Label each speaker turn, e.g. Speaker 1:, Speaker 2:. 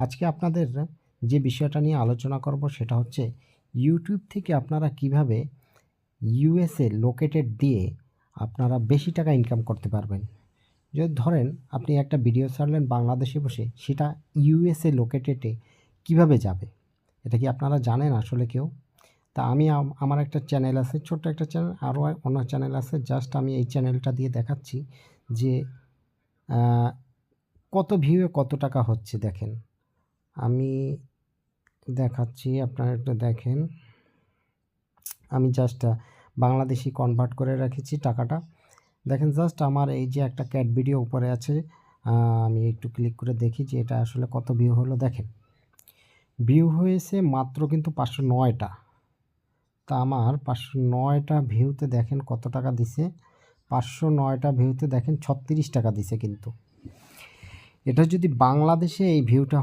Speaker 1: আজকে আপনাদের যে বিষয়টা নিয়ে আলোচনা করব সেটা হচ্ছে ইউটিউব থেকে আপনারা কিভাবে ইউএসএ লোকেটেড দিয়ে আপনারা বেশি টাকা ইনকাম করতে পারবেন। যদি ধরেন আপনি একটা ভিডিও ছাড়লেন বাংলাদেশে বসে, সেটা ইউএসএ লোকেটেডে কিভাবে যাবে? এটা কি আপনারা জানেন আসলে কেউ? তা আমি আমার একটা চ্যানেল আছে, ছোট্ট একটা চ্যানেল, আরও অন্য চ্যানেল আছে। জাস্ট আমি এই চ্যানেলটা দিয়ে দেখাচ্ছি যে কত ভিউয়ে কত টাকা হচ্ছে দেখেন। আমি দেখাচ্ছি, আপনারা একটু দেখেন। আমি জাস্ট বাংলাদেশি কনভার্ট করে রেখেছি টাকাটা। দেখেন জাস্ট আমার এই যে একটা ক্যাট ভিডিও উপরে আছে, আমি একটু ক্লিক করে দেখি যে এটা আসলে কত ভিউ হলো। দেখেন ভিউ হয়েছে মাত্র কিন্তু 509টা। তা আমার 509টা ভিউতে দেখেন কত টাকা দিছে। 509টা ভিউতে দেখেন 36 টাকা দিছে। কিন্তু এটা যদি বাংলাদেশে এই ভিউটা